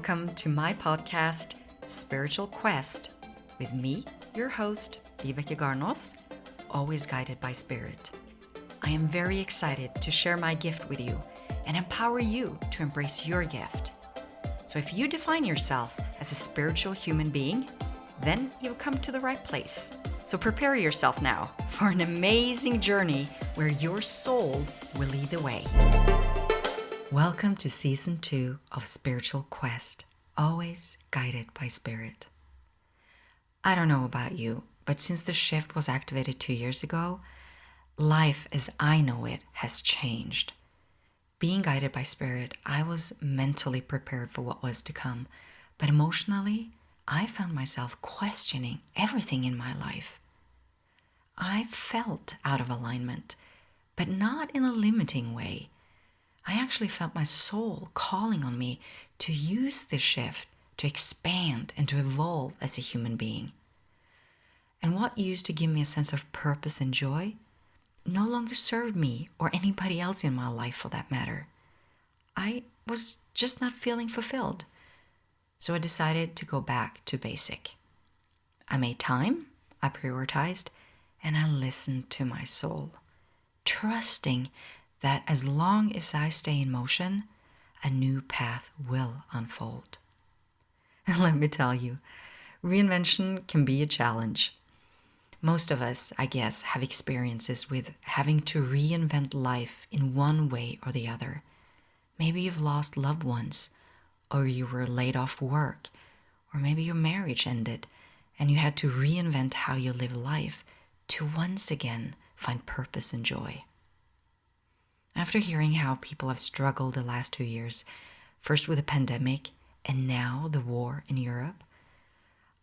welcome to my podcast, Spiritual Quest, with me, your host, Diva, always guided by Spirit. I am very excited to share my gift with you and empower you to embrace your gift. So if you define yourself as a spiritual human being, then you've come to the right place. So prepare yourself now for an amazing journey where your soul will lead the way. Welcome to Season 2 of Spiritual Quest, always guided by Spirit. I don't know about you, but since the shift was activated 2 years ago, life as I know it has changed. Being guided by Spirit, I was mentally prepared for what was to come, but emotionally, I found myself questioning everything in my life. I felt out of alignment, but not in a limiting way. I actually felt my soul calling on me to use this shift to expand and to evolve as a human being. And what used to give me a sense of purpose and joy no longer served me or anybody else in my life for that matter. I was just not feeling fulfilled. So I decided to go back to basic. I made time, I prioritized, and I listened to my soul, trusting that as long as I stay in motion, a new path will unfold. And let me tell you, reinvention can be a challenge. Most of us, I guess, have experiences with having to reinvent life in one way or the other. Maybe you've lost loved ones, or you were laid off work, or maybe your marriage ended and you had to reinvent how you live life to once again find purpose and joy. After hearing how people have struggled the last 2 years, first with the pandemic and now the war in Europe,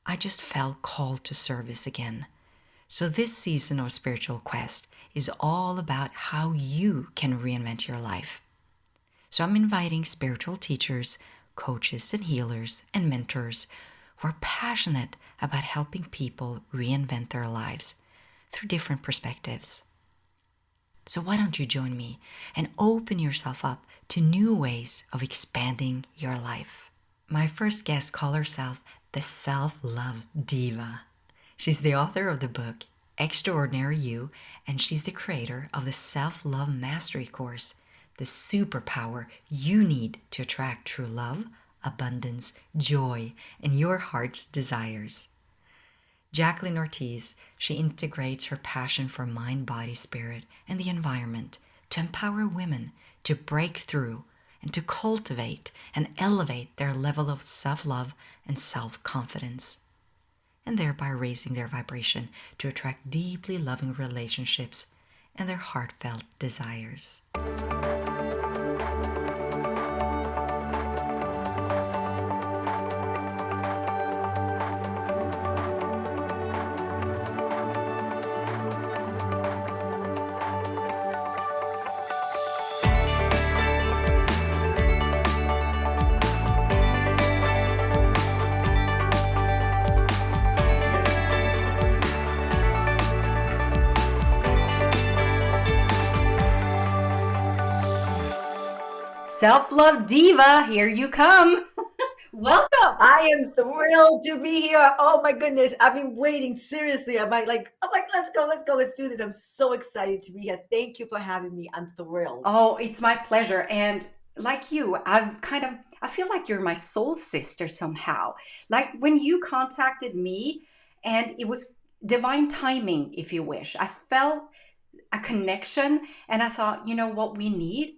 I just felt called to service again. So this season of Spiritual Quest is all about how you can reinvent your life. So I'm inviting spiritual teachers, coaches and healers and mentors who are passionate about helping people reinvent their lives through different perspectives. So why don't you join me and open yourself up to new ways of expanding your life? My first guest calls herself the Self-Love Diva. She's the author of the book Extraordinary You, and she's the creator of the Self-Love Mastery course, the superpower you need to attract true love, abundance, joy, and your heart's desires. Jacqueline Ortiz, she integrates her passion for mind, body, spirit, and the environment to empower women to break through and to cultivate and elevate their level of self-love and self-confidence, and thereby raising their vibration to attract deeply loving relationships and their heartfelt desires. Self-Love Diva, here you come. Welcome. I am thrilled to be here. Oh my goodness. I've been waiting. Seriously. I'm like, let's go, let's do this. I'm so excited to be here. Thank you for having me. I'm thrilled. Oh, it's my pleasure. And like you, I feel like you're my soul sister somehow. Like when you contacted me, and it was divine timing, if you wish. I felt a connection, and I thought, you know what we need?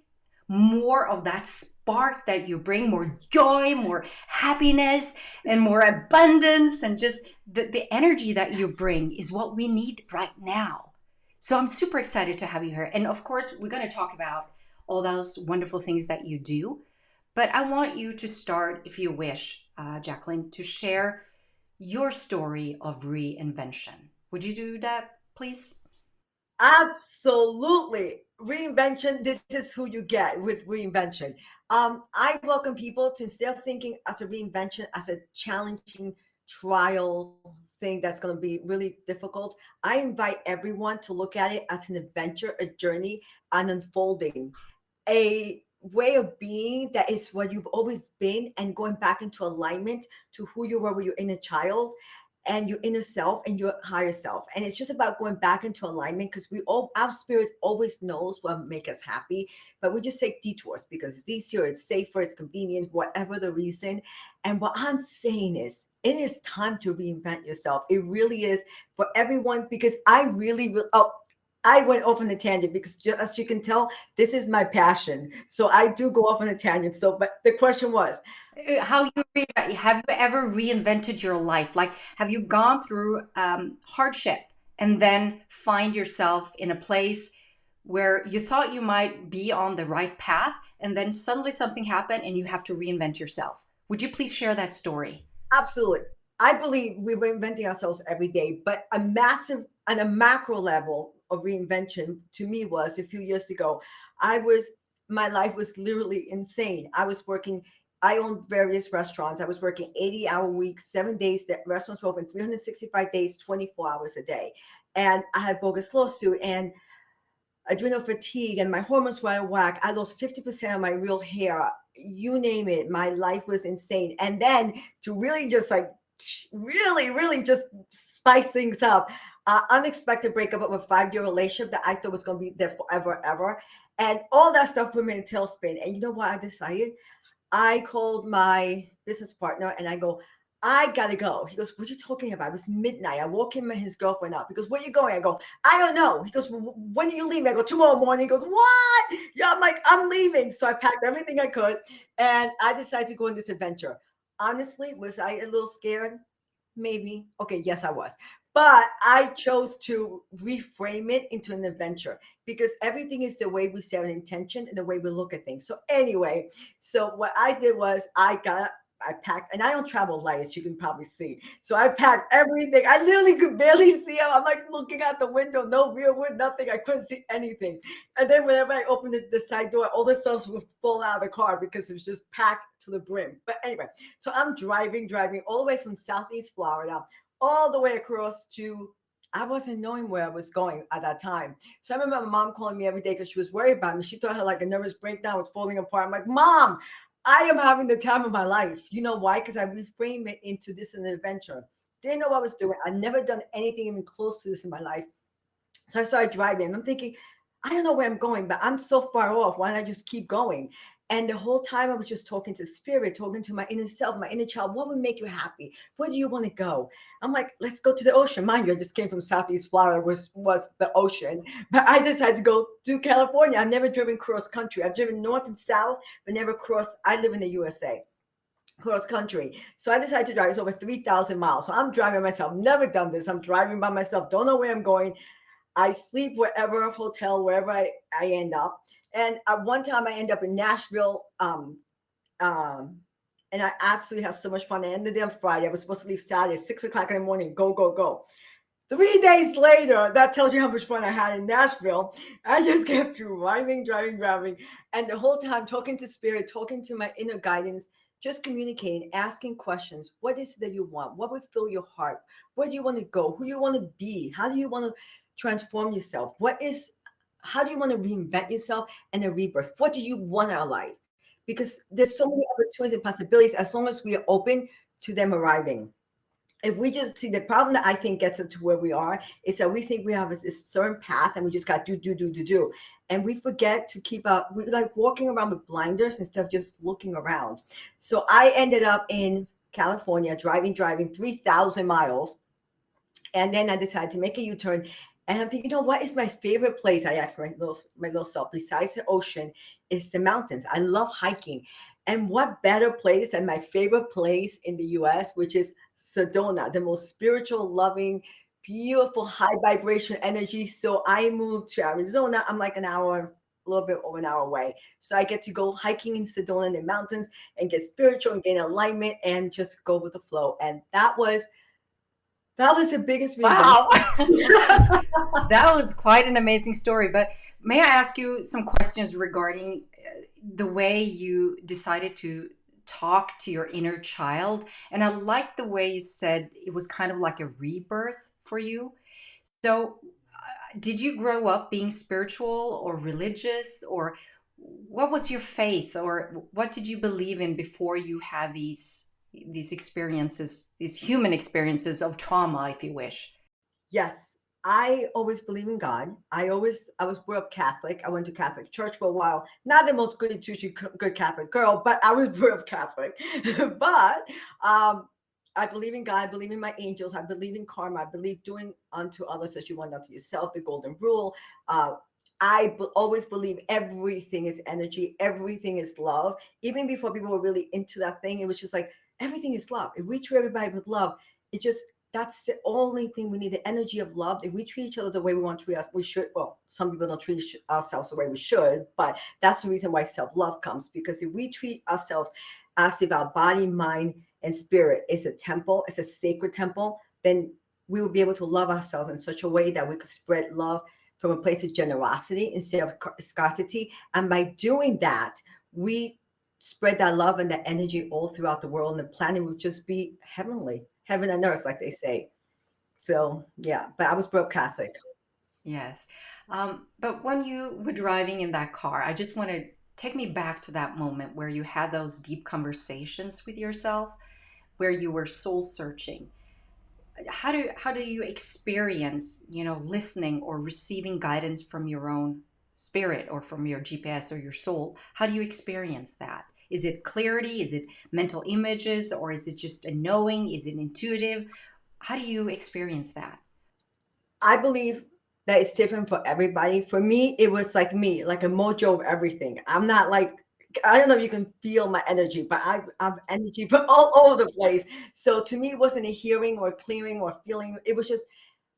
More of that spark that you bring, more joy, more happiness, and more abundance, and just the energy that you bring is what we need right now. So I'm super excited to have you here. And of course, we're going to talk about all those wonderful things that you do. But I want you to start, if you wish, Jacqueline, to share your story of reinvention. Would you do that, please? Absolutely. Reinvention. This is who you get with reinvention. I welcome people to, instead of thinking as a reinvention as a challenging trial thing that's going to be really difficult, I invite everyone to look at it as an adventure, a journey, an unfolding, a way of being that is what you've always been, and going back into alignment to who you were when you're in a child, and your inner self and your higher self. And it's just about going back into alignment, because we all, our spirits always knows what make us happy, but we just take detours because it's easier, it's safer, it's convenient, whatever the reason. And what I'm saying is, it is time to reinvent yourself. It really is, for everyone, because I really will. Oh, I went off on a tangent because, as you can tell, this is my passion. So I do go off on a tangent. So, but the question was, How you have you ever reinvented your life? Like, have you gone through hardship and then find yourself in a place where you thought you might be on the right path, and then suddenly something happened and you have to reinvent yourself? Would you please share that story? absolutely. I believe we're reinventing ourselves every day, but a massive, on a macro level of reinvention to me was a few years ago. I was, my life was literally insane. I was working, I owned various restaurants. I was working 80-hour weeks, 7 days. That restaurants were open 365 days, 24 hours a day. And I had bogus lawsuit and adrenal fatigue, and my hormones were out of whack. I lost 50% of my real hair. You name it. My life was insane. And then to really just like, really just spice things up, unexpected breakup of a 5-year relationship that I thought was going to be there forever, ever. And all that stuff put me in a tailspin. And you know what I decided? I called my business partner and I go, I gotta go. He goes, what are you talking about? It was midnight. I woke him and his girlfriend up. He goes, where are you going? I go, I don't know. He goes, when are you leaving? I go, tomorrow morning. He goes, what? Yeah, I'm like, I'm leaving. So I packed everything I could and I decided to go on this adventure. Honestly, was I a little scared? Maybe. Okay, yes, I was. But I chose to reframe it into an adventure, because everything is the way we set an intention and the way we look at things. So anyway, so what I did was I packed, and I don't travel light, as you can probably see. So I packed everything. I literally could barely see him. I'm like looking out the window, no rear wood, nothing. I couldn't see anything. And then whenever I opened the side door, all the stuff would fall out of the car because it was just packed to the brim. But anyway, so I'm driving all the way from Southeast Florida, all the way across to, I wasn't knowing where I was going at that time. So I remember my mom calling me every day because she was worried about me. She thought I had like a nervous breakdown, was falling apart. I'm like, Mom, I am having the time of my life. You know why? Because I reframed it into this an adventure. Didn't know what I was doing. I'd never done anything even close to this in my life. So I started driving. And I'm thinking, I don't know where I'm going, but I'm so far off. Why don't I just keep going? And the whole time I was just talking to spirit, talking to my inner self, my inner child. What would make you happy? Where do you want to go? I'm like, let's go to the ocean. Mind you, I just came from Southeast Florida, was the ocean. But I decided to go to California. I've never driven cross country. I've driven north and south, but never cross. I live in the USA, cross country. So I decided to drive. It's over 3,000 miles. So I'm driving myself. Never done this. I'm driving by myself. Don't know where I'm going. I sleep wherever, hotel, wherever I end up. And at one time I end up in Nashville. Um, and I absolutely have so much fun. I ended there on Friday. I was supposed to leave Saturday, 6 o'clock in the morning. Go, go, go. 3 days later, that tells you how much fun I had in Nashville. I just kept driving. And the whole time talking to spirit, talking to my inner guidance, just communicating, asking questions. What is it that you want? What would fill your heart? Where do you want to go? Who do you want to be? How do you want to transform yourself? How do you want to reinvent yourself and a rebirth? What do you want out of life? Because there's so many opportunities and possibilities as long as we are open to them arriving. If we just see, the problem that I think gets us to where we are is that we think we have this certain path and we just got do. And we forget to keep up. We like walking around with blinders instead of just looking around. So I ended up in California driving 3,000 miles. And then I decided to make a U-turn. And I'm thinking, you know what is my favorite place? I asked my little self, besides the ocean, is the mountains. I love hiking. And what better place than my favorite place in the US, which is Sedona, the most spiritual, loving, beautiful, high vibration energy. So I moved to Arizona. I'm like an hour, a little bit over an hour away. So I get to go hiking in Sedona in the mountains and get spiritual and gain alignment and just go with the flow. And that was the biggest reinvention. Wow. That was quite an amazing story. But may I ask you some questions regarding the way you decided to talk to your inner child? And I like the way you said it was kind of like a rebirth for you. So, did you grow up being spiritual or religious, or what was your faith, or what did you believe in before you had these experiences, these human experiences of trauma, if you wish? Yes, I always believe in God. I was brought up Catholic. I went to Catholic church for a while. Not the most goody two shoes good Catholic girl, but I was brought up Catholic. But um, I believe in God. I believe in my angels. I believe in karma. I believe doing unto others as you want unto yourself. The golden rule. Uh, always believe everything is energy. Everything is love. Even before people were really into that thing, it was just like everything is love. If we treat everybody with love, it just that's the only thing we need, the energy of love. If we treat each other the way we want to treat us, we should. Well, some people don't treat ourselves the way we should, but that's the reason why self-love comes. Because if we treat ourselves as if our body, mind, and spirit is a temple, it's a sacred temple, then we will be able to love ourselves in such a way that we could spread love from a place of generosity instead of scarcity. And by doing that, we spread that love and that energy all throughout the world, and the planet would just be heavenly, heaven and earth, like they say. So yeah, but I was broke Catholic. Yes. But when you were driving in that car, I just want to take me back to that moment where you had those deep conversations with yourself, where you were soul searching. How do you experience, listening or receiving guidance from your own spirit or from your GPS or your soul? How do you experience that? Is it clarity? Is it mental images? Or is it just a knowing? Is it intuitive? How do you experience that? I believe that it's different for everybody. For me, it was like me, like a mojo of everything. I'm not like, I don't know if you can feel my energy, but I have energy from all over the place. So to me, it wasn't a hearing or clearing or feeling. It was just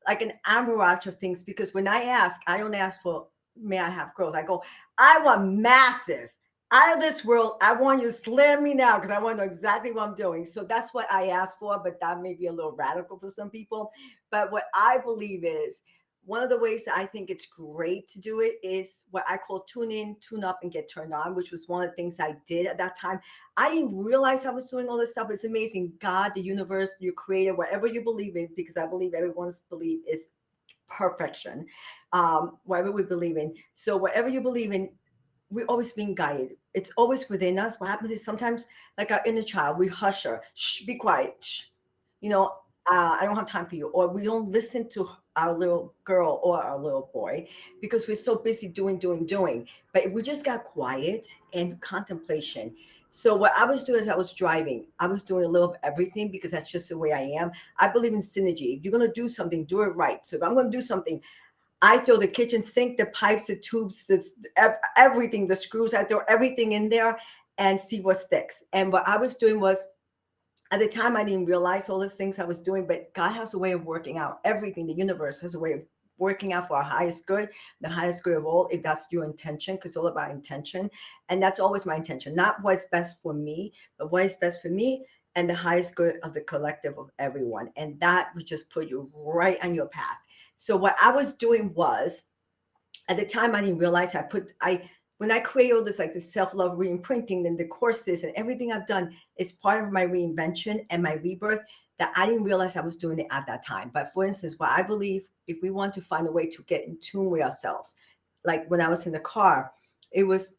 like an avalanche of things, because when I ask, I don't ask for may I have growth. I go, I want massive out of this world. I want you to slam me now because I want to know exactly what I'm doing. So that's what I ask for, but that may be a little radical for some people. But what I believe is one of the ways that I think it's great to do it is what I call tune in, tune up, and get turned on, which was one of the things I did at that time. I didn't realize I was doing all this stuff. It's amazing. God, the universe, your creator, whatever you believe in, because I believe everyone's belief is perfection, whatever we believe in. So whatever you believe in, we're always being guided. It's always within us. What happens is sometimes, like our inner child, we hush her, shh, be quiet, shh. You know, I don't have time for you. Or we don't listen to our little girl or our little boy because we're so busy doing, doing, doing. But if we just got quiet and contemplation. So what I was doing as I was driving, I was doing a little of everything because that's just the way I am. I believe in synergy. If you're going to do something, do it right. So if I'm going to do something, I throw the kitchen sink, the pipes, the tubes, everything, the screws, I throw everything in there and see what sticks. And what I was doing was, at the time, I didn't realize all these things I was doing, but God has a way of working out everything. The universe has a way of working out for our highest good, the highest good of all, if that's your intention, because it's all about intention. And that's always my intention, not what's best for me, but what is best for me and the highest good of the collective of everyone. And that would just put you right on your path. So what I was doing was, at the time I didn't realize I when I create all this, like the self-love re-imprinting and the courses and everything I've done is part of my reinvention and my rebirth, that I didn't realize I was doing it at that time. But for instance, what I believe, if we want to find a way to get in tune with ourselves, like when I was in the car, it was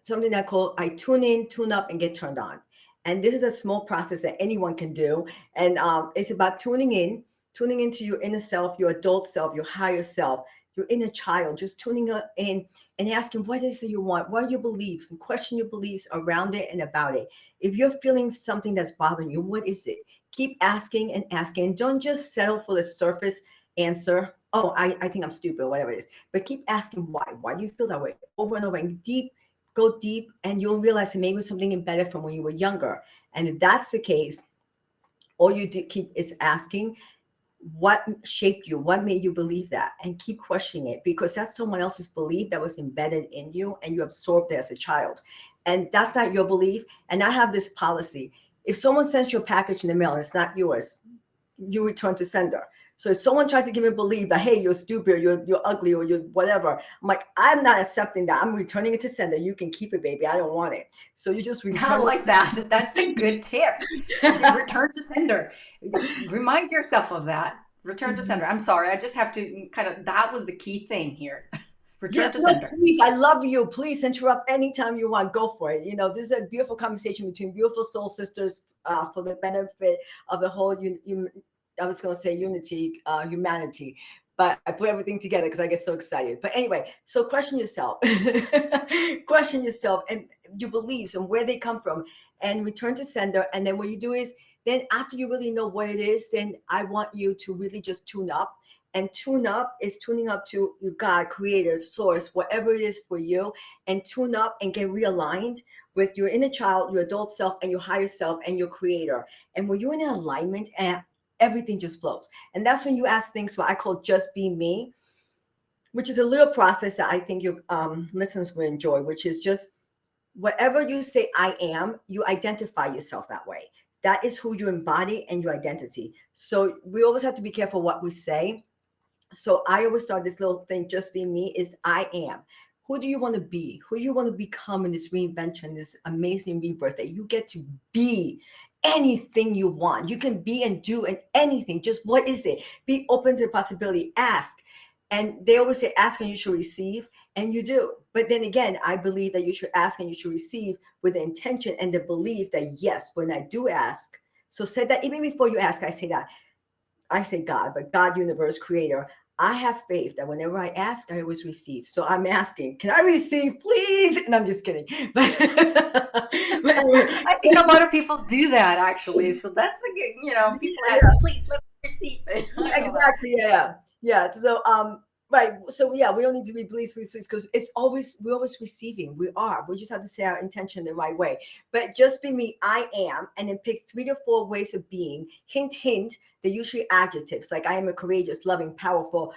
something that I call I tune in, tune up, and get turned on. And this is a small process that anyone can do. And it's about tuning into your inner self, your adult self, your higher self, your inner child, just tuning in and asking, what is it you want? What are your beliefs? And question your beliefs around it and about it. If you're feeling something that's bothering you, what is it? Keep asking and asking. Don't just settle for the surface answer. Oh, I think I'm stupid, or whatever it is. But keep asking why. Why do you feel that way? Over and over, and go deep, and you'll realize that maybe something embedded from when you were younger. And if that's the case, all you do keep is asking, what shaped you, what made you believe that, and keep questioning it, because that's someone else's belief that was embedded in you and you absorbed it as a child, and that's not your belief. And I have this policy: if someone sends you a package in the mail and it's not yours, you return to sender. So if someone tries to give me belief that, hey, you're stupid, you're ugly, or you're whatever, I'm like, I'm not accepting that. I'm returning it to sender. You can keep it, baby. I don't want it. So you just I return like that. That's a good tip. it. Return to sender. Remind yourself of that. Return to sender. I'm sorry. I just have to kind of, that was the key thing here. Return Yeah, to no, sender. please, I love you. Please interrupt anytime you want. Go for it. This is a beautiful conversation between beautiful soul sisters for the benefit of the whole, I was going to say unity, humanity, but I put everything together because I get so excited. But anyway, so question yourself, question yourself and your beliefs and where they come from and return to sender. And then what you do is, then after you really know what it is, then I want you to really just tune up, and tune up is tuning up to your God, creator, source, whatever it is for you, and tune up and get realigned with your inner child, your adult self, and your higher self, and your creator. And when you're in alignment, and everything just flows. And that's when you ask things what I call just be me, which is a little process that I think your listeners will enjoy, which is just whatever you say I am, you identify yourself that way. That is who you embody and your identity. So we always have to be careful what we say. So I always start this little thing, just be me, is I am. Who do you want to be? Who do you want to become in this reinvention, this amazing rebirth that you get to be anything you want? You can be and do and anything. Just what is it? Be open to the possibility. Ask. And they always say, ask and you should receive. And you do. But then again, I believe that you should ask and you should receive with the intention and the belief that, yes, when I do ask, so say that even before you ask, I say that. I say God, but God, universe, creator. I have faith that whenever I ask, I always receive. So I'm asking, can I receive, please? And I'm just kidding. But anyway, I think a lot of people do that actually. So that's the good, people ask, yeah, please let me receive it. I know that. exactly. Yeah. Yeah. So, right. So yeah, we don't need to be please, please, please, because we're always receiving. We just have to say our intention the right way. But just be me, I am, and then pick 3 to 4 ways of being. Hint, hint. They're usually adjectives like I am a courageous, loving, powerful,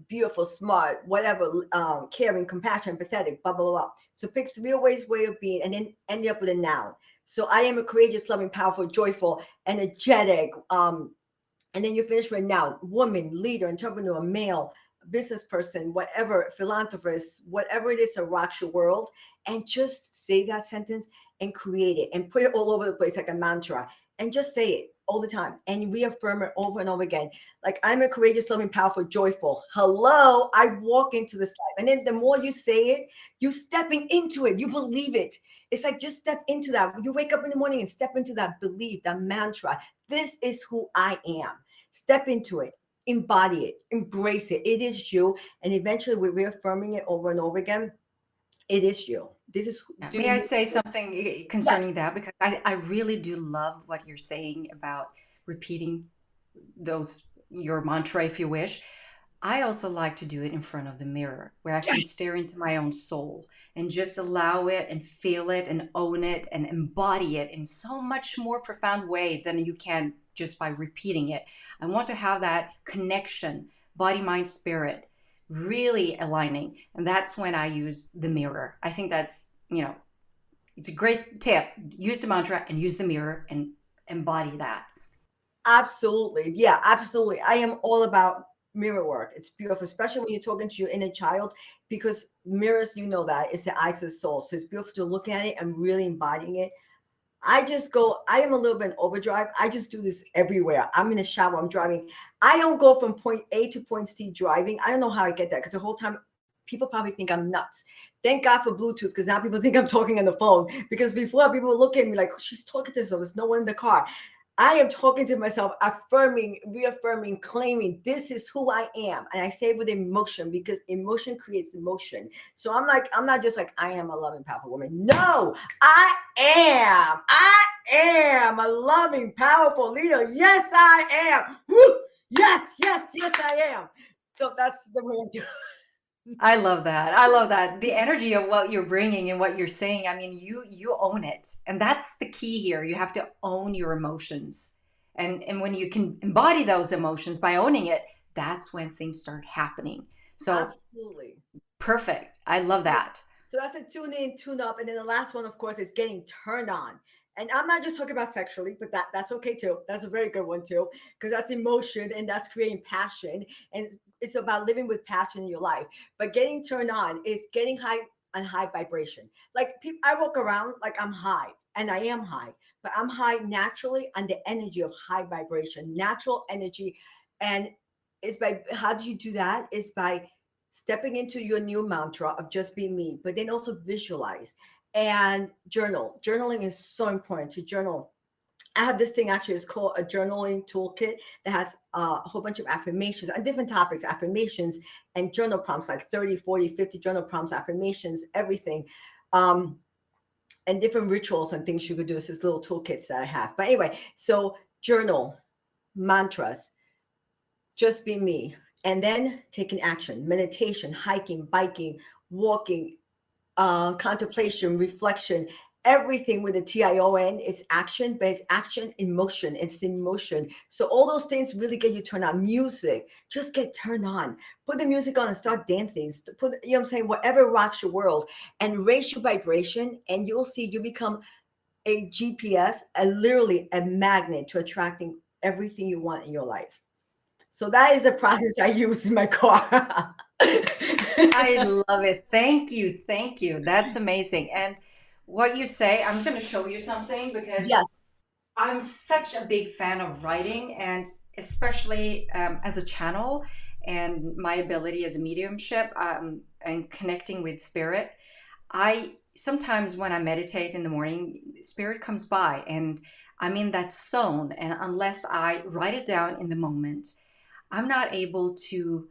beautiful, smart, whatever, caring, compassionate, empathetic, blah, blah, blah. So pick 3 ways way of being and then end up with a noun. So I am a courageous, loving, powerful, joyful, energetic, and then you finish with now woman, leader, entrepreneur, male, business person, whatever, philanthropist, whatever it is that rocks your world. And just say that sentence and create it and put it all over the place like a mantra and just say it all the time and reaffirm it over and over again. Like I'm a courageous, loving, powerful, joyful. Hello, I walk into this life. And then the more you say it, you stepping into it. You believe it. It's like just step into that. You wake up in the morning and step into that belief, that mantra. This is who I am. Step into it, embody it, embrace it. It is you. And eventually we're reaffirming it over and over again. It is you. This is Yeah. do May I you. say something Yes. concerning that? Because I really do love what you're saying about repeating your mantra, if you wish. I also like to do it in front of the mirror where I can stare into my own soul and just allow it and feel it and own it and embody it in so much more profound way than you can just by repeating it. I want to have that connection, body, mind, spirit, really aligning. And that's when I use the mirror. I think it's a great tip. Use the mantra and use the mirror and embody that. Absolutely. Yeah, absolutely. I am all about mirror work. It's beautiful, especially when you're talking to your inner child, because mirrors, that, it's the eyes of the soul. So it's beautiful to look at it and really embodying it. I am a little bit in overdrive. I just do this everywhere. I'm in the shower, I'm driving. I don't go from point A to point C driving. I don't know how I get that because the whole time people probably think I'm nuts. Thank God for Bluetooth because now people think I'm talking on the phone. Because before people would look at me like, oh, she's talking to herself. There's no one in the car. I am talking to myself, affirming, reaffirming, claiming this is who I am. And I say it with emotion because emotion creates emotion. So I'm not just like, I am a loving, powerful woman. No, I am. I am a loving, powerful leader. Yes, I am. Woo! Yes, yes, yes, I am. So that's the way I do it. I love that. I love that. The energy of what you're bringing and what you're saying. I mean, you own it. And that's the key here. You have to own your emotions. And when you can embody those emotions by owning it, that's when things start happening. So Absolutely. perfect. I love that. So that's a tune in, tune up. And then the last one, of course, is getting turned on. And I'm not just talking about sexually, but that's okay too. That's a very good one too, because that's emotion and that's creating passion. And it's about living with passion in your life. But getting turned on is getting high on high vibration. Like I walk around like I'm high and I am high, but I'm high naturally on the energy of high vibration, natural energy. And it's by how do you do that? Is by stepping into your new mantra of just be me, but then also visualize and journal. Journaling is so important to journal. I have this thing actually, it's called a journaling toolkit that has a whole bunch of affirmations on different topics, affirmations and journal prompts, like 30, 40, 50 journal prompts, affirmations, everything. Um, and different rituals and things you could do. It's these little toolkits that I have. But anyway, so journal, mantras, just be me. And then taking action, meditation, hiking, biking, walking, contemplation, reflection, everything with the TION is action, but it's action in motion. It's in motion. So all those things really get you turned on. Music, just get turned on. Put the music on and start dancing. Put, you know what I'm saying? Whatever rocks your world and raise your vibration, and you'll see you become a GPS, literally a magnet to attracting everything you want in your life. So that is the process I use in my car. I love it. Thank you. Thank you. That's amazing. And what you say, I'm going to show you something because Yes. I'm such a big fan of writing, and especially as a channel and my ability as a mediumship and connecting with spirit. I sometimes when I meditate in the morning, spirit comes by and I'm in that zone. And unless I write it down in the moment, I'm not able to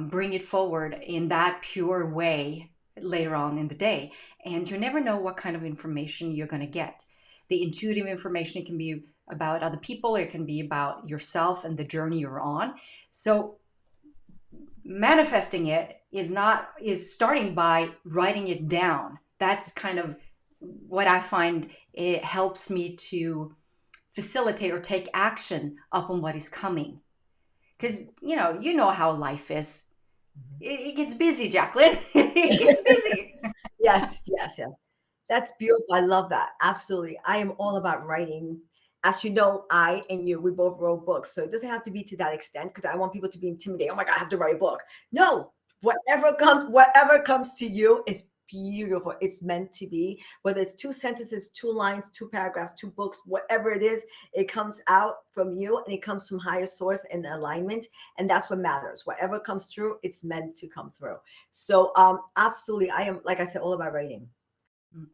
bring it forward in that pure way later on in the day. And you never know what kind of information you're going to get. The intuitive information, it can be about other people, it can be about yourself and the journey you're on. So manifesting it is starting by writing it down. That's kind of what I find it helps me to facilitate or take action upon what is coming. Because you know how life is. It gets busy, Jacqueline. It gets busy. Yes, yes, yes. That's beautiful. I love that. Absolutely. I am all about writing. As you know, I and you, we both wrote books. So it doesn't have to be to that extent because I want people to be intimidated. Oh my God, I have to write a book. No, whatever comes to you, it's beautiful. It's meant to be. Whether it's two sentences, two lines, two paragraphs, two books, whatever it is, it comes out from you and it comes from higher source and alignment. And that's what matters. Whatever comes through, it's meant to come through. So absolutely, I am, like I said, all about writing.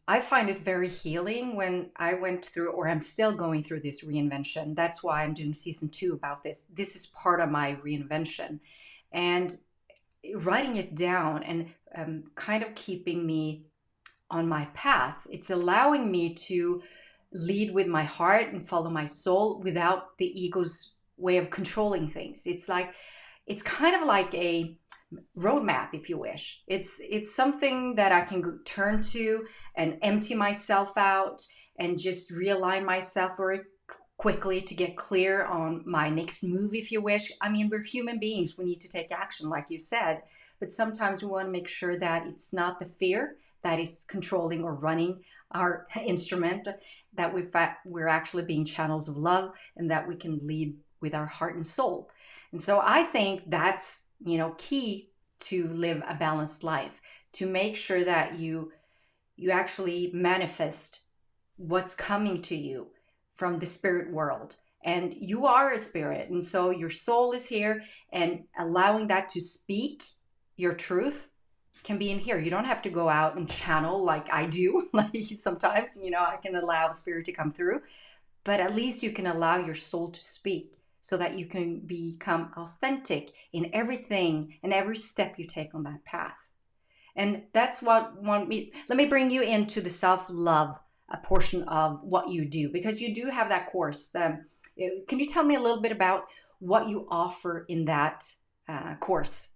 I find it very healing when I went through, or I'm still going through this reinvention. That's why I'm doing season 2 about this. This is part of my reinvention. And writing it down and kind of keeping me on my path, it's allowing me to lead with my heart and follow my soul without the ego's way of controlling things. It's kind of like a roadmap, if you wish. It's something that I can turn to and empty myself out and just realign myself very quickly to get clear on my next move, if you wish. I mean, we're human beings. We need to take action, like you said, but sometimes we want to make sure that it's not the fear that is controlling or running our instrument, that we're actually being channels of love and that we can lead with our heart and soul. And so I think that's, key to live a balanced life, to make sure that you actually manifest what's coming to you from the spirit world. And you are a spirit. And so your soul is here, and allowing that to speak your truth can be in here. You don't have to go out and channel like I do. Like sometimes, I can allow spirit to come through, but at least you can allow your soul to speak so that you can become authentic in everything and every step you take on that path. And that's what let me bring you into the self-love portion of what you do, because you do have that course. Can you tell me a little bit about what you offer in that course?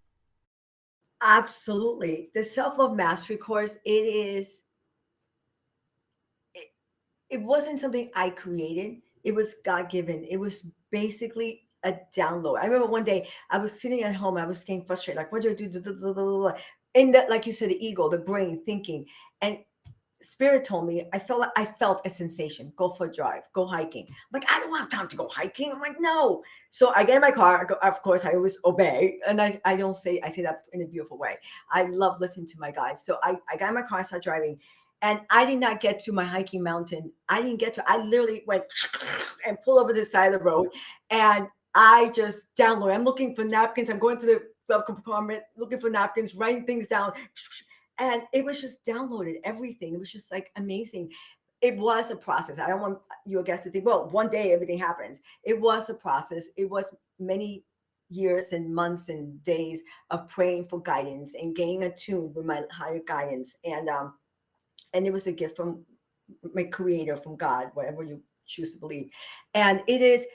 Absolutely. The self-love mastery course, it, it wasn't something I created. It was God given. It was basically a download. I remember one day I was sitting at home, I was getting frustrated. Like, what do I do? In that, like you said, the ego, the brain thinking. And spirit told me, I felt a sensation. Go for a drive, go hiking. I'm like, I don't have time to go hiking. I'm like, no. So I get in my car. Of course, I always obey. And I don't say, I say that in a beautiful way. I love listening to my guides. So I got in my car, I started driving. And I did not get to my hiking mountain. I literally went and pulled over to the side of the road. And I just downloaded. I'm looking for napkins. I'm going through glove compartment, looking for napkins, writing things down. And it was just downloaded everything. It was just like amazing. It was a process. I don't want your guests to think, well, one day everything happens. It was a process. It was many years and months and days of praying for guidance and getting attuned with my higher guidance. And it was a gift from my creator, from God, whatever you choose to believe. And it is,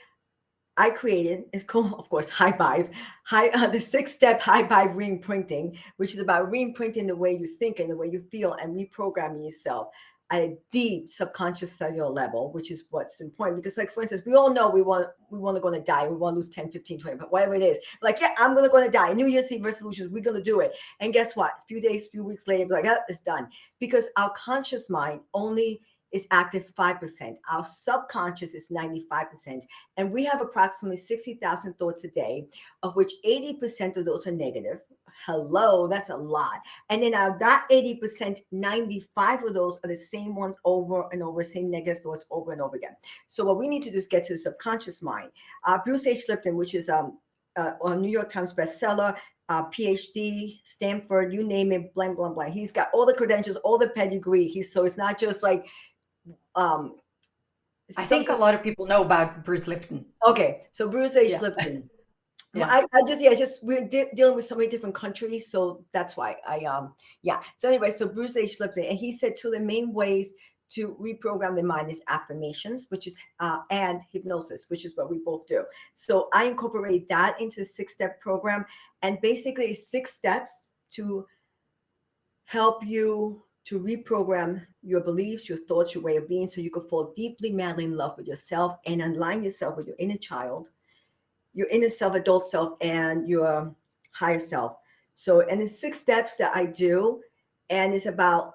I created, it's called, of course, High Vibe, the 6-step High Vibe re-imprinting, which is about re-imprinting the way you think and the way you feel and reprogramming yourself at a deep subconscious cellular level, which is what's important. Because, like, for instance, we all know we want to go and die. We want to lose 10, 15, 20, but whatever it is. Like, yeah, I'm going to go and die. New Year's Eve resolutions, we're going to do it. And guess what? A few days, few weeks later, we're like, oh, it's done. Because our conscious mind only is active 5%. Our subconscious is 95%. And we have approximately 60,000 thoughts a day, of which 80% of those are negative. Hello, that's a lot. And then out of that 80%, 95 of those are the same ones over and over, same negative thoughts over and over again. So what we need to do is get to the subconscious mind. Bruce H. Lipton, which is a New York Times bestseller, PhD, Stanford, you name it, blank, blank, blank. He's got all the credentials, all the pedigree. So it's not just like, I think a lot of people know about Bruce Lipton. Okay, so Bruce H. Yeah. Lipton. Yeah. We're dealing with so many different countries, so that's why So anyway, so Bruce H. Lipton, and he said two of the main ways to reprogram the mind is affirmations, which is and hypnosis, which is what we both do. So I incorporate that into the 6-step program, and basically it's 6 steps to help you to reprogram your beliefs, your thoughts, your way of being, so you can fall deeply, madly in love with yourself and align yourself with your inner child, your inner self, adult self, and your higher self. So, and it's 6 steps that I do, and it's about,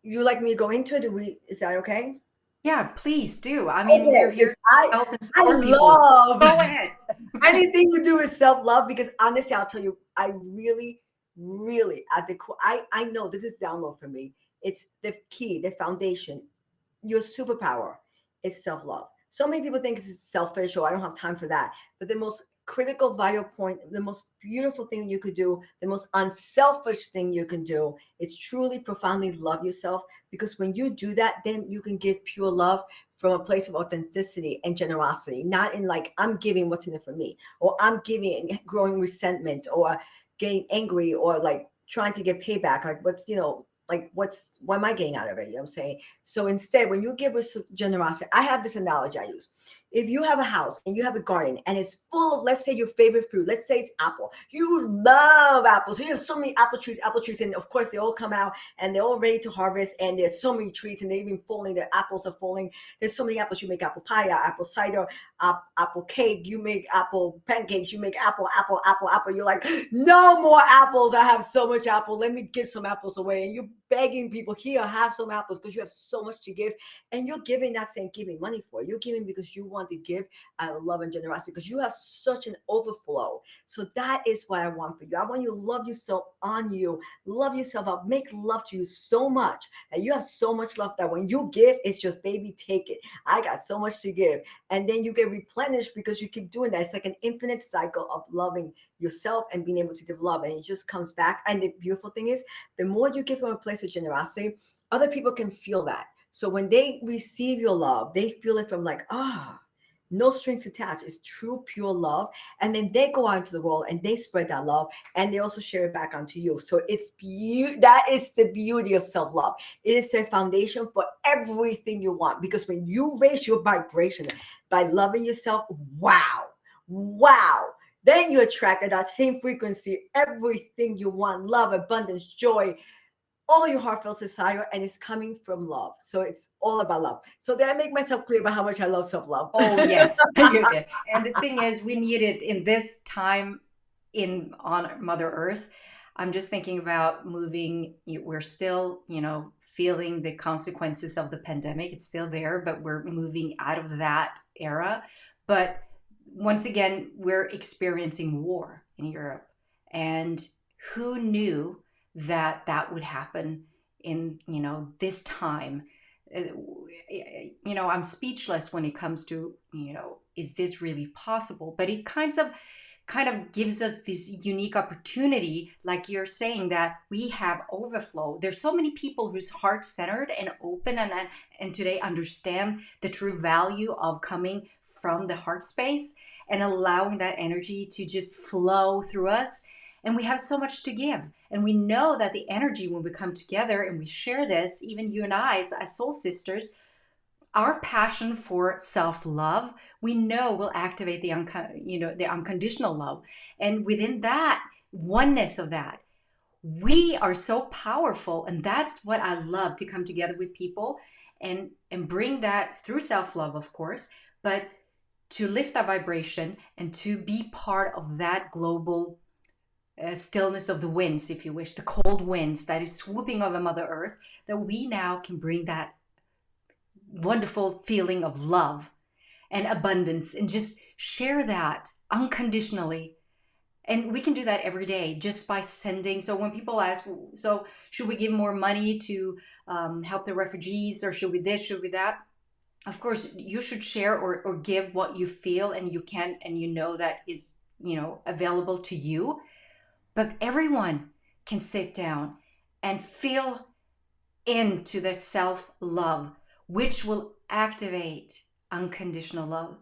you like me to go into it? Is that okay? Yeah, please do. I mean, we're Okay, here because to help and I support people. So love go ahead. anything you do with self-love, because honestly, I'll tell you, I really, really at the core, I know this is download for me. It's the key, the foundation. Your superpower is self-love. So many people think it's selfish or I don't have time for that. But the most critical, vital point, the most beautiful thing you could do, the most unselfish thing you can do is truly profoundly love yourself. Because when you do that, then you can give pure love from a place of authenticity and generosity, not in like, I'm giving what's in it for me, or I'm giving and growing resentment, or getting angry, or like trying to get payback. Like, what am I getting out of it? You know what I'm saying? So instead, when you give with generosity, I have this analogy I use. If you have a house and you have a garden and it's full of, let's say, your favorite fruit, let's say it's apple. You love apples. So you have so many apple trees, and of course they all come out and they're all ready to harvest. And there's so many trees and they're even falling. The apples are falling. There's so many apples. You make apple pie, apple cider, apple cake. You make apple pancakes. You make apple. You're like, no more apples. I have so much apple. Let me give some apples away. And you're begging people, here, have some apples, because you have so much to give. And you're giving, not saying giving money for it. You're giving because you want to give out of love and generosity, because you have such an overflow. So that is what I want for you. I want you to love yourself on you, love yourself up, make love to you so much that you have so much love that when you give, it's just, baby, take it. I got so much to give. And then you get replenished because you keep doing that. It's like an infinite cycle of loving yourself and being able to give love. And it just comes back. And the beautiful thing is, the more you give from a place of generosity, other people can feel that. So when they receive your love, they feel it from like, no strings attached. It's true, pure love. And then they go out into the world and they spread that love, and they also share it back onto you. So it's that is the beauty of self-love. It is the foundation for everything you want, because when you raise your vibration by loving yourself, wow, then you attract at that same frequency everything you want: love, abundance, joy, all your heartfelt desire, and it's coming from love. So it's all about love. So did I make myself clear about how much I love self-love? Oh, yes, you did. And the thing is, we need it in this time on Mother Earth. I'm just thinking about moving. We're still, feeling the consequences of the pandemic. It's still there, but we're moving out of that era. But once again, we're experiencing war in Europe. And who knew that that would happen in, this time? I'm speechless when it comes to, is this really possible? But it kind of kind of gives us this unique opportunity, like you're saying, that we have overflow. There's so many people whose heart centered and open, and today understand the true value of coming from the heart space and allowing that energy to just flow through us. And we have so much to give. And we know that the energy, when we come together and we share this, even you and I, as soul sisters, our passion for self-love, we know will activate the unconditional love. And within that oneness of that, we are so powerful. And that's what I love, to come together with people and bring that through self-love, of course, but to lift that vibration and to be part of that global stillness of the winds, if you wish, the cold winds that is swooping over Mother Earth, that we now can bring that wonderful feeling of love and abundance and just share that unconditionally. And we can do that every day just by sending. So when people ask, so should we give more money to help the refugees, or should we this, should we that? Of course, you should share or give what you feel and you can, and you know that is, available to you. But everyone can sit down and feel into the self-love, which will activate unconditional love,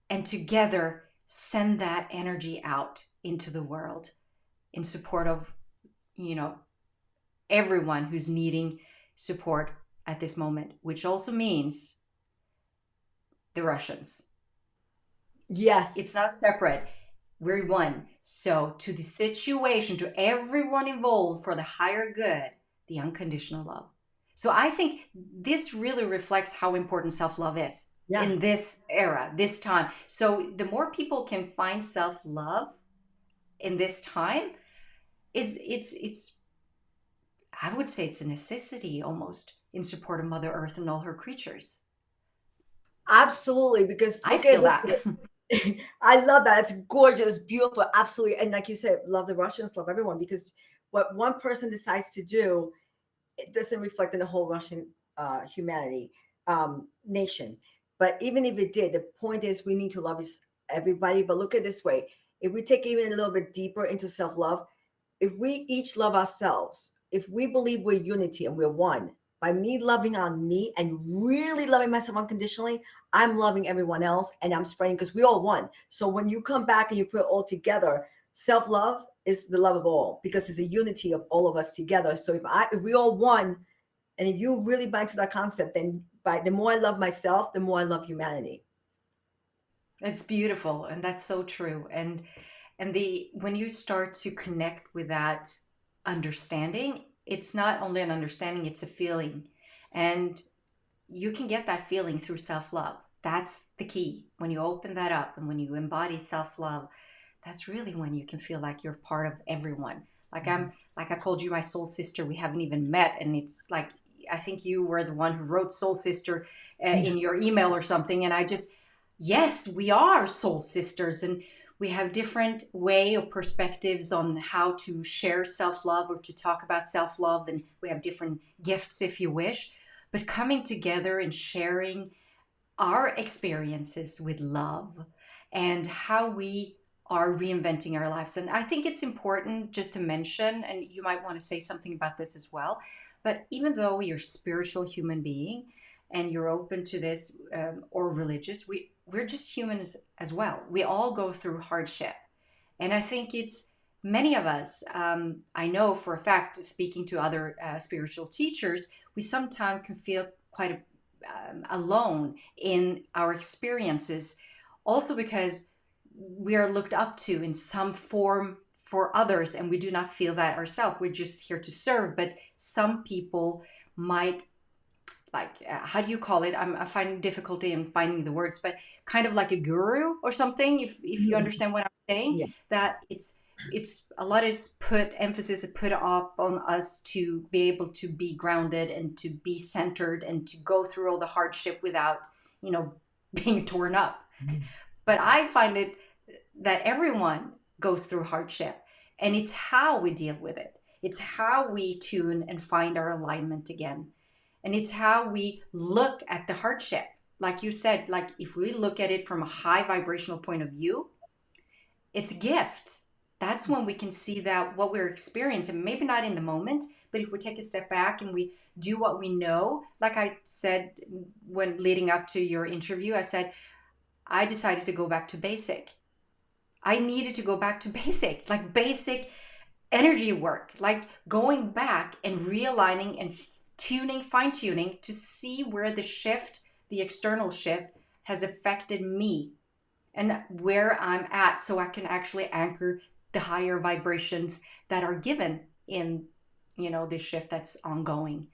and together send that energy out into the world in support of, everyone who's needing support at this moment, which also means the Russians. It's Yes. not separate. We're one. So to the situation, to everyone involved, for the higher good, the unconditional love. So I think this really reflects how important self-love is Yeah. in this era, this time. So the more people can find self-love in this time, it's I would say it's a necessity almost, in support of Mother Earth and all her creatures. Absolutely. Because I look at feel this. that. I love that. It's gorgeous, beautiful, absolutely. And like you said, love the Russians, love everyone, because what one person decides to do, it doesn't reflect in the whole Russian humanity nation. But even if it did, the point is we need to love everybody. But look at it this way: if we take even a little bit deeper into self love, if we each love ourselves, if we believe we're unity and we're one, by me loving on me and really loving myself unconditionally, I'm loving everyone else and I'm spreading, because we're all one. So when you come back and you put it all together, self love is the love of all, because it's a unity of all of us together. So if we all one, and if you really buy into that concept, then by the more I love myself, the more I love humanity. It's beautiful, and that's so true. And the when you start to connect with that understanding, it's not only an understanding, it's a feeling. And you can get that feeling through self-love. That's the key. When you open that up and when you embody self-love, that's really when you can feel like you're part of everyone. Like I called you my soul sister. We haven't even met, and it's like I think you were the one who wrote soul sister Yeah. in your email or something, and I just, yes, we are soul sisters, and we have different way or perspectives on how to share self-love or to talk about self-love, and we have different gifts, if you wish, but coming together and sharing our experiences with love and how we are reinventing our lives. And I think it's important just to mention, and you might want to say something about this as well, but even though you're a spiritual human being and you're open to this, or religious, we're just humans as well. We all go through hardship. And I think it's many of us, I know for a fact, speaking to other spiritual teachers, we sometimes can feel quite alone in our experiences, also because we are looked up to in some form for others, and we do not feel that ourselves. We're just here to serve. But some people might, like, how do you call it? I find difficulty in finding the words, but kind of like a guru or something, if you Mhm. understand what I'm saying, Yeah. that it's a lot of it's put emphasis put up on us to be able to be grounded and to be centered and to go through all the hardship without, you know, being torn up. But I find it that everyone goes through hardship, and it's how we deal with it. It's how we tune and find our alignment again. And it's how we look at the hardship. Like you said, like if we look at it from a high vibrational point of view, it's a gift. That's when we can see that what we're experiencing, maybe not in the moment, but if we take a step back and we do what we know, like I said when leading up to your interview, I said, I decided to go back to basic. I needed to go back to basic, like basic energy work, like going back and realigning and tuning, fine tuning to see where the shift, the external shift, has affected me and where I'm at so I can actually anchor the higher vibrations that are given in, this shift that's ongoing.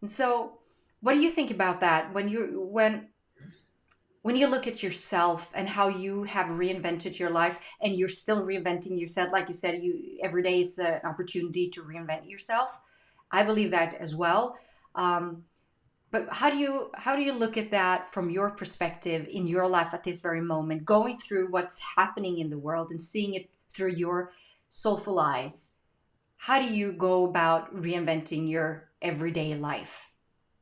And so what do you think about that when you look at yourself and how you have reinvented your life and you're still reinventing yourself, like you said, you every day is an opportunity to reinvent yourself. I believe that as well. um, but how do you look at that from your perspective in your life at this very moment, going through what's happening in the world and seeing it through your soulful eyes? How do you go about reinventing your everyday life?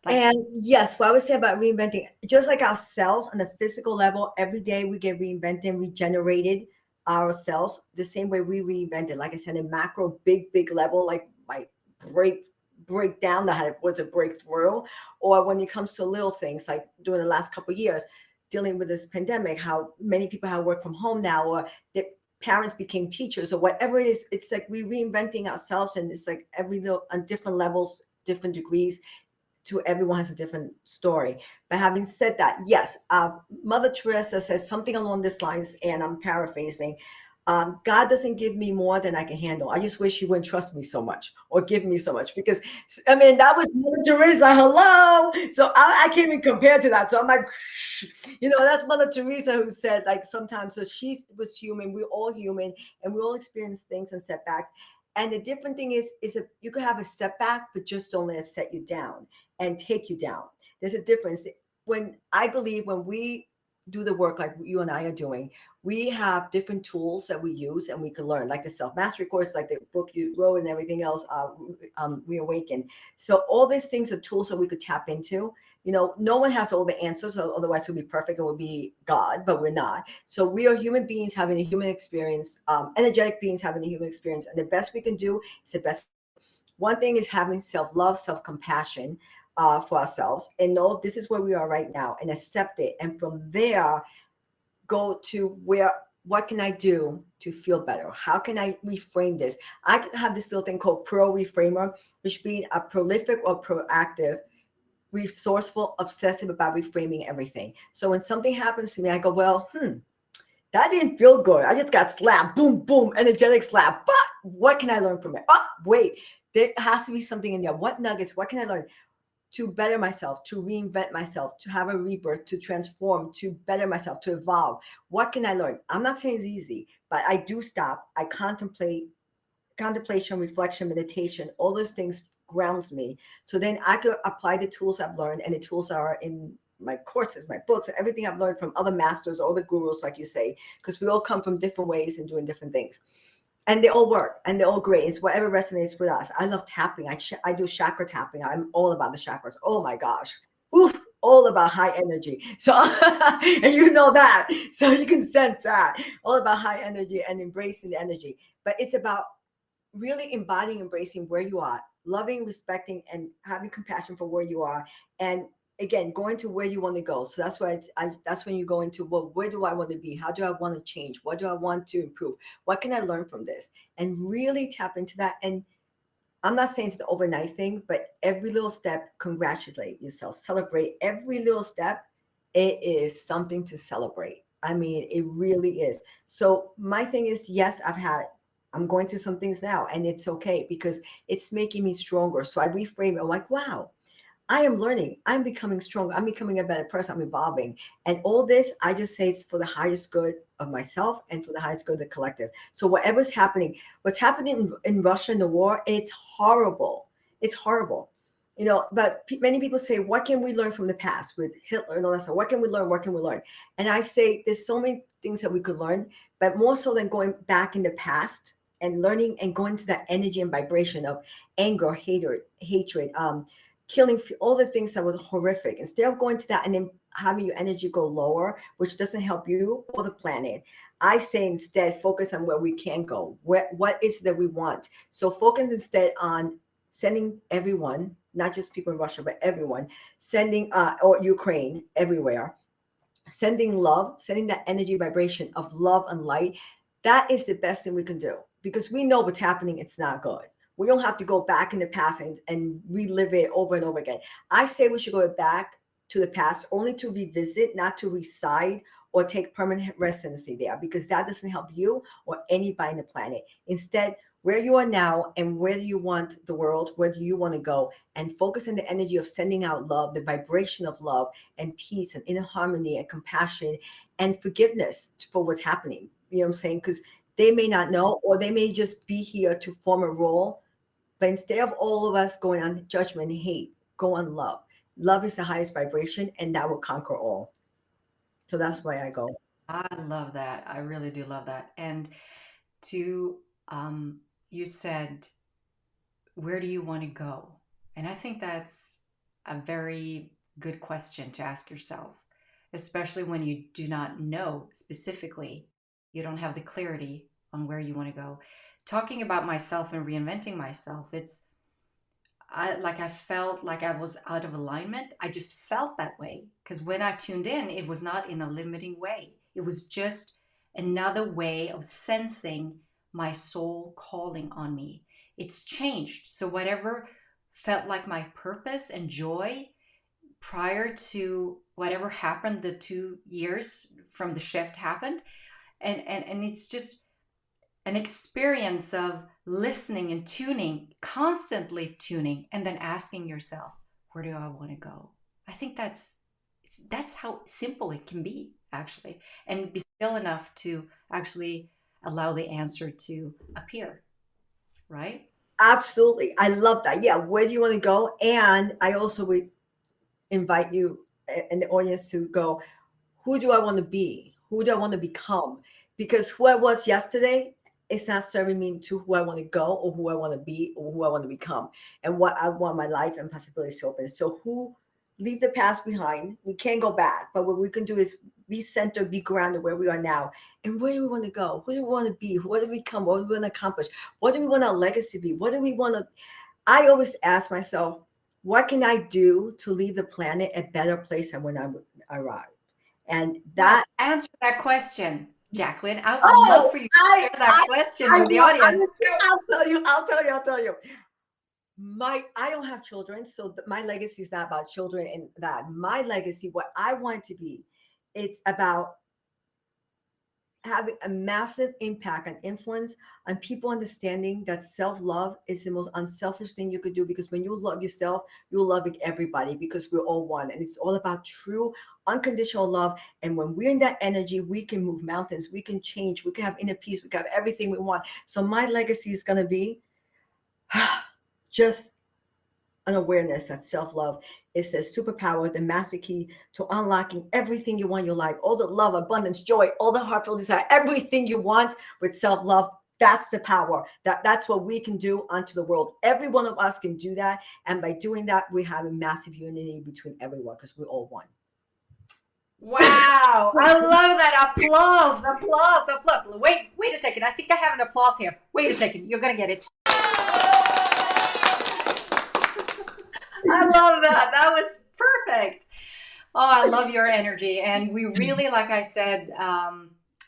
Like, And yes, what I would say about reinventing, just like ourselves on the physical level, every day we get reinvented, regenerated ourselves the same way we reinvented. Like I said, in macro, big level, like my break break down that was a breakthrough, or when it comes to little things like during the last couple of years, dealing with this pandemic, how many people have worked from home now, or their parents became teachers, or whatever it is. It's like we reinventing ourselves, and it's like every little on different levels, different degrees to everyone has a different story. But having said that, yes, Mother Teresa says something along these lines, and I'm paraphrasing. God doesn't give me more than I can handle. I just wish He wouldn't trust me so much or give me so much because, I mean, that was Mother Teresa. Hello. So I can't even compare to that. So I'm like, that's Mother Teresa who said, like, sometimes, so she was human. We're all human and we all experience things and setbacks. And the different thing is if you could have a setback, but just don't let it set you down and take you down. There's a difference. When I believe when we do the work like you and I are doing, we have different tools that we use and we can learn, like the self mastery course, like the book you wrote, and everything else. Reawaken. So all these things are tools that we could tap into. No one has all the answers, so otherwise we'll be perfect and we'll be God, but we're not. So we are human beings having a human experience, energetic beings having a human experience, and the best we can do is the best. One thing is having self-love, self-compassion for ourselves, and know this is where we are right now, and accept it. And from there, go to where, what can I do to feel better? How can I reframe this? I have this little thing called pro reframer, which being a prolific or proactive, resourceful, obsessive about reframing everything. So when something happens to me, I go, well, that didn't feel good. I just got slapped, boom, boom, energetic slap. But what can I learn from it? Oh, wait, there has to be something in there. What nuggets? What can I learn to better myself, to reinvent myself, to have a rebirth, to transform, to better myself, to evolve? What can I learn? I'm not saying it's easy, but I do stop. I contemplation, reflection, meditation, all those things grounds me. So then I could apply the tools I've learned, and the tools are in my courses, my books, and everything I've learned from other masters, all the gurus, like you say, because we all come from different ways and doing different things. And they all work and they're all great. It's whatever resonates with us. I love tapping. I do chakra tapping. I'm all about the chakras. Oh my gosh. Oof, all about high energy. So, and you know that. So you can sense that. All about high energy and embracing the energy. But it's about really embodying, embracing where you are, loving, respecting, and having compassion for where you are. And again, going to where you want to go. So that's why that's when you go into, well, where do I want to be? How do I want to change? What do I want to improve? What can I learn from this? And really tap into that. And I'm not saying it's the overnight thing, but every little step, congratulate yourself, celebrate every little step. It is something to celebrate. I mean, it really is. So my thing is, yes, I'm going through some things now, and it's okay because it's making me stronger. So I reframe it. I'm like, wow, I am learning. I'm becoming stronger. I'm becoming a better person. I'm evolving. And all this, I just say it's for the highest good of myself and for the highest good of the collective. So whatever's happening, what's happening in Russia in the war, it's horrible. It's horrible. But many people say, what can we learn from the past with Hitler and all that stuff? What can we learn? What can we learn? And I say there's so many things that we could learn, but more so than going back in the past and learning and going to that energy and vibration of anger, hatred, killing, all the things that were horrific. Instead of going to that and then having your energy go lower, which doesn't help you or the planet, I say instead focus on where we can go. What is it that we want? So focus instead on sending everyone, not just people in Russia, but everyone, sending or Ukraine, everywhere, sending love, sending that energy vibration of love and light. That is the best thing we can do because we know what's happening. It's not good. We don't have to go back in the past and relive it over and over again. I say we should go back to the past only to revisit, not to reside or take permanent residency there because that doesn't help you or anybody on the planet. Instead, where you are now and where you want the world, where do you want to go, and focus on the energy of sending out love, the vibration of love and peace and inner harmony and compassion and forgiveness for what's happening. You know what I'm saying? Because they may not know, or they may just be here to form a role. But instead of all of us going on judgment and hate, go on love. Love is the highest vibration, and that will conquer all. So that's why I go. I love that. I really do love that. And to you said, where do you want to go? And I think that's a very good question to ask yourself, especially when you do not know specifically, you don't have the clarity on where you want to go. Talking about myself and reinventing myself, I felt like I was out of alignment. I just felt that way because when I tuned in, it was not in a limiting way. It was just another way of sensing my soul calling on me. It's changed. So whatever felt like my purpose and joy prior to whatever happened, the 2 years from the shift happened, and it's just an experience of listening and tuning, constantly tuning, and then asking yourself, where do I want to go? I think that's how simple it can be, actually, and be still enough to actually allow the answer to appear, right? Absolutely. I love that. Yeah. Where do you want to go? And I also would invite you and the audience to go, who do I want to be? Who do I want to become? Because who I was yesterday is not serving me to who I want to go or who I want to be or who I want to become and what I want my life and possibilities to open. So who leave the past behind. We can't go back, but what we can do is be centered, be grounded where we are now. And where do we want to go? Who do we want to be? What do we become? What do we want to accomplish? What do we want our legacy to be? What do we want to I always ask myself, what can I do to leave the planet a better place than when I arrived? And Well, that, answer that question, Jacqueline. I would love oh, for you I, to share that I, question I with the will, audience. I'll tell you. I don't have children, so my legacy is not about children and that. My legacy, what I want to be, it's about having a massive impact and influence on people understanding that self-love is the most unselfish thing you could do because when you love yourself you'll love everybody because we're all one and it's all about true unconditional love. And when we're in that energy we can move mountains, we can change, we can have inner peace, we can have everything we want. So my legacy is going to be just an awareness that self-love is the superpower, the master key to unlocking everything you want in your life, all the love, abundance, joy, all the heartfelt desire, everything you want with self-love. That's the power. That's what we can do unto the world. Every one of us can do that. And by doing that, we have a massive unity between everyone because we're all one. Wow, I love that. Applause, applause, applause. Wait a second. I think I have an applause here. Wait a second. You're going to get it. I love that. That was perfect. Oh, I love your energy. And we really, like I said,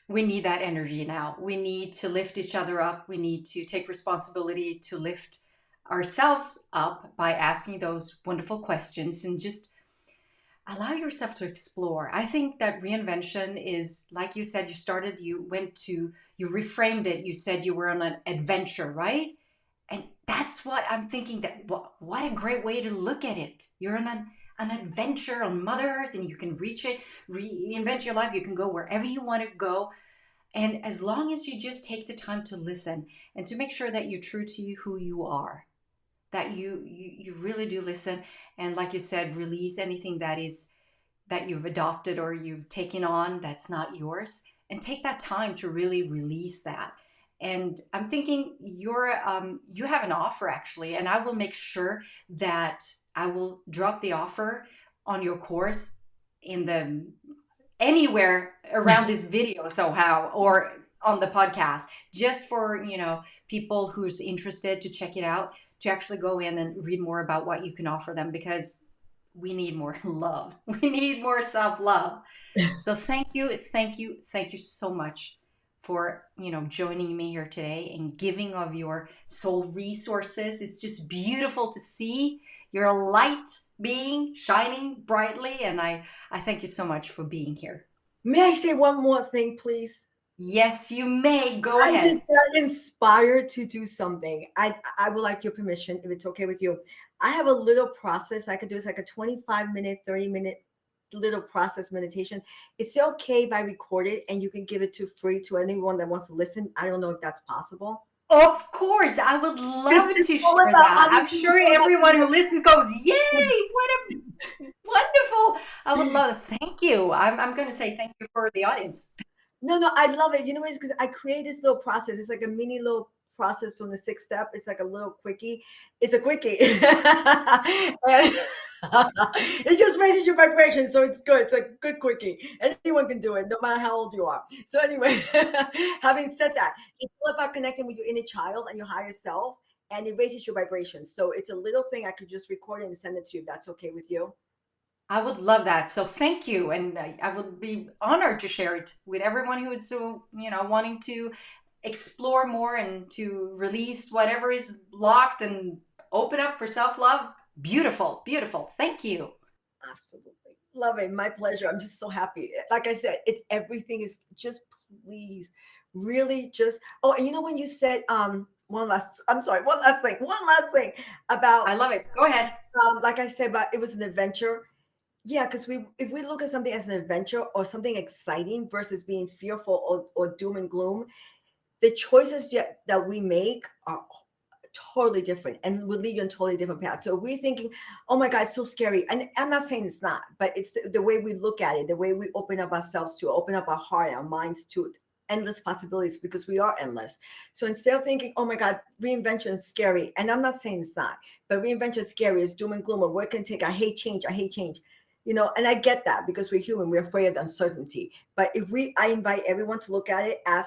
we need that energy now. We need to lift each other up. We need to take responsibility to lift ourselves up by asking those wonderful questions and just allow yourself to explore. I think that reinvention is, like you said, you reframed it. You said you were on an adventure, right? And that's what I'm thinking, that what a great way to look at it. You're on an adventure on Mother Earth and you can reach it, reinvent your life. You can go wherever you want to go. And as long as you just take the time to listen and to make sure that you're true to who you are, that you really do listen. And like you said, release anything that you've adopted or you've taken on that's not yours, and take that time to really release that. And I'm thinking you have an offer actually, and I will make sure that I will drop the offer on your course in the anywhere around this video somehow or on the podcast, just for, people who's interested to check it out, to actually go in and read more about what you can offer them, because we need more love. We need more self-love. So thank you, thank you, thank you so much for, joining me here today and giving of your soul resources. It's just beautiful to see your light being shining brightly, and I thank you so much for being here. May I say one more thing, please? Yes, you may. Go I ahead. just got inspired to do something. I would like your permission if it's okay with you. I have a little process I could do. It's like a 25-minute, 30-minute little process meditation. It's okay if I record it and you can give it to free to anyone that wants to listen. I don't know if that's possible. Of course, I would It's, love it's to all share about that. I'm honesty. sure It's all everyone who about listens goes, "Yay! What a wonderful!" I would love to thank you. I'm going to say thank you for the audience. no, I love it. You know, it's because I create this little process. It's like a mini little process from the sixth step. It's like a little quickie. It's a quickie. And it just raises your vibration. So it's good. It's a good quickie. Anyone can do it, no matter how old you are. So anyway, having said that, it's all about connecting with your inner child and your higher self. And it raises your vibration. So it's a little thing I could just record it and send it to you. If that's okay with you. I would love that. So thank you, and I would be honored to share it with everyone who is so, wanting to explore more and to release whatever is locked and open up for self-love. Beautiful, beautiful. Thank you. Absolutely. Love it. My pleasure. I'm just so happy. Like I said, it's everything is just please really just and you know when you said one last thing I about love it. Go ahead. like I said about it was an adventure. Yeah, because we if we look at something as an adventure or something exciting versus being fearful or doom and gloom, the choices that we make are totally different and will lead you on totally different paths. So we're thinking, oh my God, it's so scary. And I'm not saying it's not, but it's the way we look at it, the way we open up ourselves to open up our heart, our minds to endless possibilities because we are endless. So instead of thinking, oh my God, reinvention is scary. And I'm not saying it's not, but reinvention is scary, it's doom and gloom, or where can take, I hate change, I hate change. And I get that because we're human, we're afraid of uncertainty. But I invite everyone to look at it as,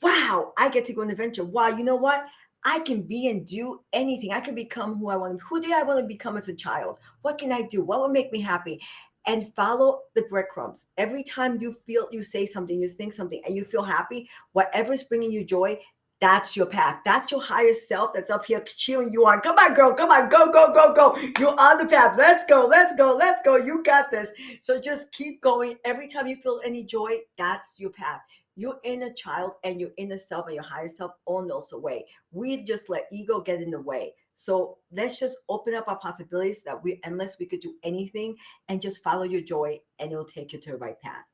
wow, I get to go on an adventure. Wow, you know what? I can be and do anything. I can become who I want. Who did I want to become as a child? What can I do? What will make me happy? And follow the breadcrumbs. Every time you say something, you think something, and you feel happy, whatever's bringing you joy, that's your path. That's your higher self that's up here cheering you on. Come on, girl. Come on. Go, go, go, go. You're on the path. Let's go. Let's go. Let's go. You got this. So just keep going. Every time you feel any joy, that's your path. Your inner child and your inner self and your higher self all knows the way. We just let ego get in the way. So let's just open up our possibilities that unless we could do anything, and just follow your joy and it'll take you to the right path.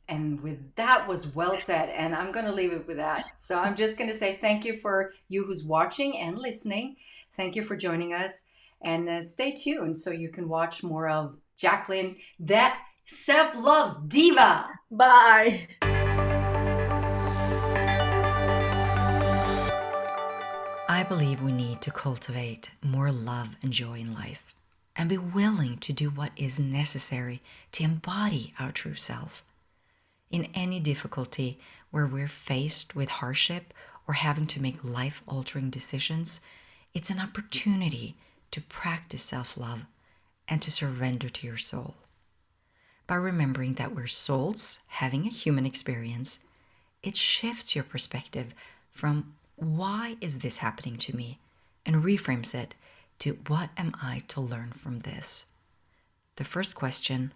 And with that was well said, and I'm going to leave it with that. So I'm just going to say thank you for you who's watching and listening. Thank you for joining us, and stay tuned so you can watch more of Jacqueline, that self-love diva. Bye. I believe we need to cultivate more love and joy in life and be willing to do what is necessary to embody our true self. In any difficulty where we're faced with hardship or having to make life-altering decisions, it's an opportunity to practice self-love and to surrender to your soul. By remembering that we're souls having a human experience, it shifts your perspective from why is this happening to me and reframes it to what am I to learn from this. The first question,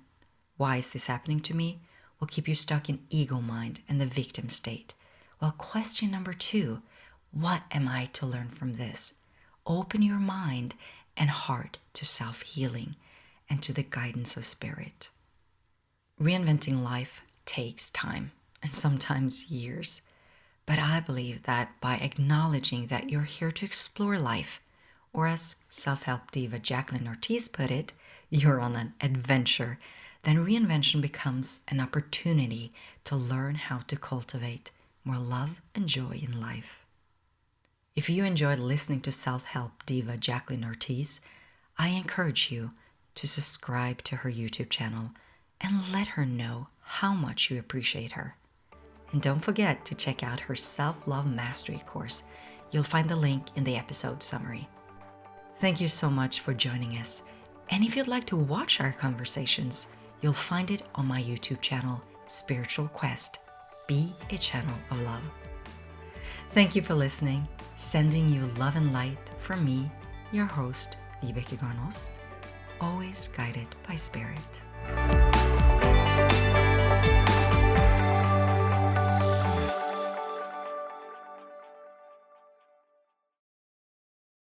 why is this happening to me, will keep you stuck in ego mind and the victim state. While question number 2, what am I to learn from this? Open your mind and heart to self-healing and to the guidance of spirit. Reinventing life takes time and sometimes years. But I believe that by acknowledging that you're here to explore life, or as self-help diva Jacqueline Ortiz put it, you're on an adventure, then reinvention becomes an opportunity to learn how to cultivate more love and joy in life. If you enjoyed listening to self-help diva Jacqueline Ortiz, I encourage you to subscribe to her YouTube channel and let her know how much you appreciate her. And don't forget to check out her self-love mastery course. You'll find the link in the episode summary. Thank you so much for joining us. And if you'd like to watch our conversations, you'll find it on my YouTube channel, Spiritual Quest. Be a channel of love. Thank you for listening. Sending you love and light from me, your host, Diva, always guided by spirit.